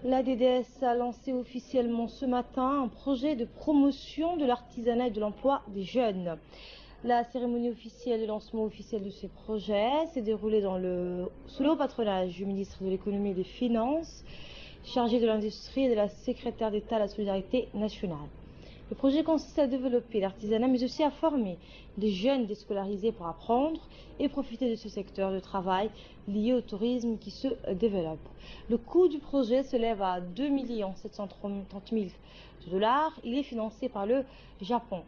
La DDS a lancé officiellement ce matin un projet de promotion de l'artisanat et de l'emploi des jeunes. La cérémonie officielle, le lancement officiel de ces projets s'est déroulé sous le haut patronage du ministre de l'Économie et des Finances, chargé de l'Industrie et de la secrétaire d'État à la Solidarité nationale. Le projet consiste à développer l'artisanat, mais aussi à former des jeunes déscolarisés pour apprendre et profiter de ce secteur de travail lié au tourisme qui se développe. Le coût du projet s'élève à 2 730 000 $. Il est financé par le Japon.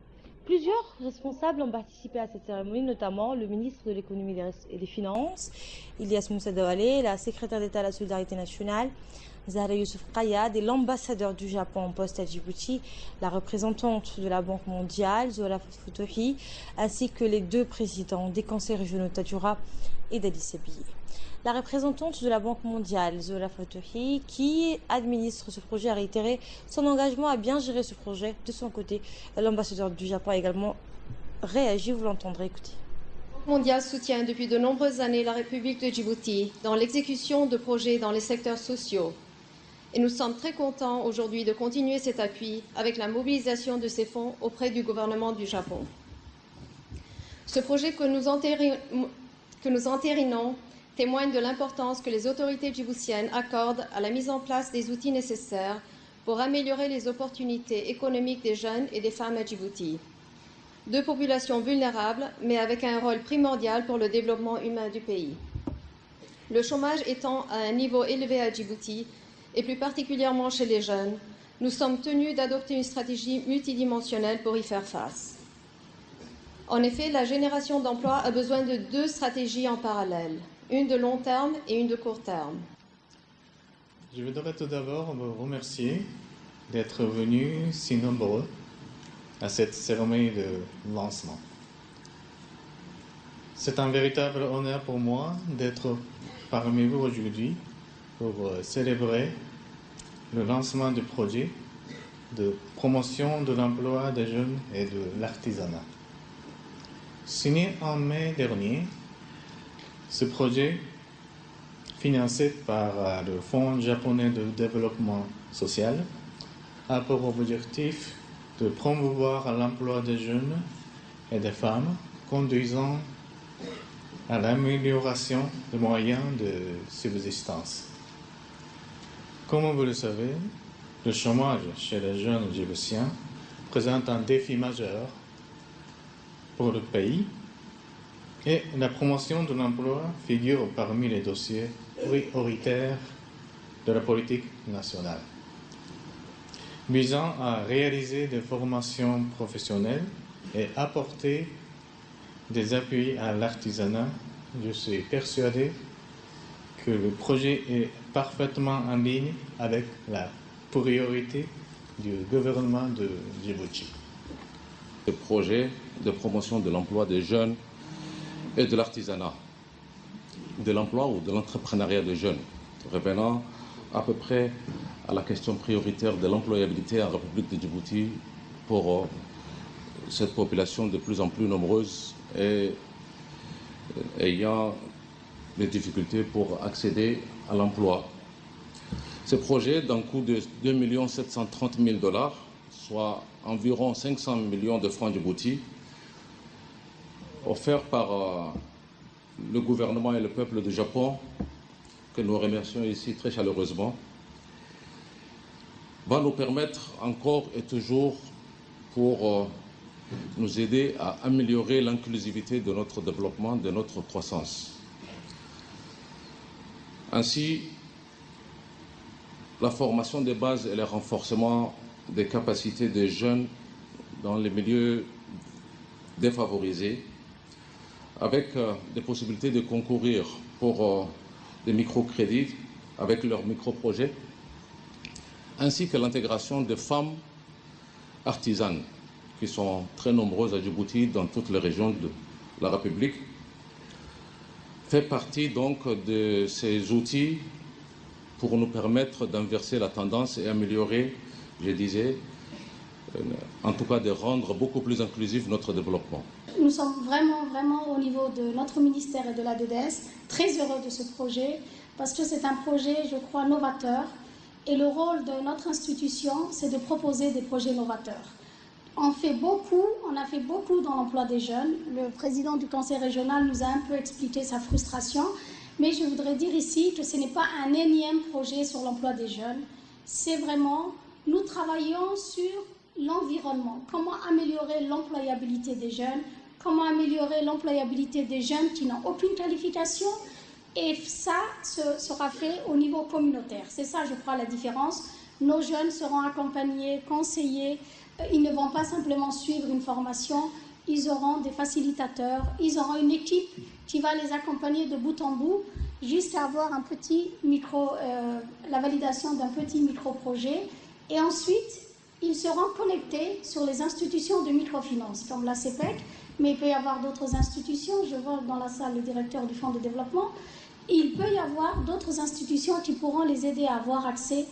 Plusieurs responsables ont participé à cette cérémonie, notamment le ministre de l'Économie et des Finances, Ilyas Moussa Dawale, la secrétaire d'État à la Solidarité nationale, Zahra Youssouf Kayad, et l'ambassadeur du Japon en poste à Djibouti, la représentante de la Banque mondiale, Zola Fotouhi, ainsi que les deux présidents des conseils régionaux Tadjoura et d'Ali Sebiye. La représentante de la Banque mondiale, Zola Fotouhi, qui administre ce projet, a réitéré son engagement à bien gérer ce projet. De son côté, l'ambassadeur du Japon a également réagi, vous l'entendrez, écoutez. La Banque mondiale soutient depuis de nombreuses années la République de Djibouti dans l'exécution de projets dans les secteurs sociaux. Et nous sommes très contents aujourd'hui de continuer cet appui avec la mobilisation de ces fonds auprès du gouvernement du Japon. Ce projet que nous entérinons témoigne de l'importance que les autorités djiboutiennes accordent à la mise en place des outils nécessaires pour améliorer les opportunités économiques des jeunes et des femmes à Djibouti. Deux populations vulnérables, mais avec un rôle primordial pour le développement humain du pays. Le chômage étant à un niveau élevé à Djibouti, et plus particulièrement chez les jeunes, nous sommes tenus d'adopter une stratégie multidimensionnelle pour y faire face. En effet, la génération d'emplois a besoin de deux stratégies en parallèle, une de long terme et une de court terme. Je voudrais tout d'abord vous remercier d'être venus si nombreux à cette cérémonie de lancement. C'est un véritable honneur pour moi d'être parmi vous aujourd'hui pour célébrer le lancement du projet de promotion de l'emploi des jeunes et de l'artisanat. Signé en mai dernier, ce projet, financé par le Fonds japonais de développement social, a pour objectif de promouvoir l'emploi des jeunes et des femmes, conduisant à l'amélioration des moyens de subsistance. Comme vous le savez, le chômage chez les jeunes djiboutiens présente un défi majeur pour le pays et la promotion de l'emploi figure parmi les dossiers prioritaires de la politique nationale. Visant à réaliser des formations professionnelles et apporter des appuis à l'artisanat, je suis persuadé que le projet est parfaitement en ligne avec la priorité du gouvernement de Djibouti. Le projet de promotion de l'emploi des jeunes et de l'artisanat, de l'emploi ou de l'entrepreneuriat des jeunes, revenant à peu près à la question prioritaire de l'employabilité en République de Djibouti pour cette population de plus en plus nombreuse et ayant des difficultés pour accéder à l'emploi. Ce projet, d'un coût de 2 730 000 $, soit environ 500 millions de francs djibouti, offert par le gouvernement et le peuple du Japon, que nous remercions ici très chaleureusement, va nous permettre encore et toujours pour nous aider à améliorer l'inclusivité de notre développement, de notre croissance. Ainsi, la formation des bases et le renforcement des capacités des jeunes dans les milieux défavorisés, avec des possibilités de concourir pour des microcrédits avec leurs micro-projets, ainsi que l'intégration des femmes artisanes, qui sont très nombreuses à Djibouti, dans toutes les régions de la République, fait partie donc de ces outils pour nous permettre d'inverser la tendance et améliorer, je disais, en tout cas de rendre beaucoup plus inclusif notre développement. Nous sommes vraiment au niveau de notre ministère et de la DDS très heureux de ce projet parce que c'est un projet, je crois, novateur Et le rôle de notre institution, c'est de proposer des projets novateurs. On a fait beaucoup dans l'emploi des jeunes. Le président du conseil régional nous a un peu expliqué sa frustration, mais je voudrais dire ici que ce n'est pas un énième projet sur l'emploi des jeunes. C'est vraiment, nous travaillons sur l'environnement, comment améliorer l'employabilité des jeunes, comment améliorer l'employabilité des jeunes qui n'ont aucune qualification, et ça sera fait au niveau communautaire. C'est ça, je crois, la différence. Nos jeunes seront accompagnés, conseillés, ils ne vont pas simplement suivre une formation, ils auront des facilitateurs, ils auront une équipe qui va les accompagner de bout en bout jusqu'à avoir la validation d'un petit micro-projet, et ensuite, ils seront connectés sur les institutions de microfinance, comme la CEPEC, mais il peut y avoir d'autres institutions. Je vois dans la salle le directeur du Fonds de développement. Il peut y avoir d'autres institutions qui pourront les aider à avoir accès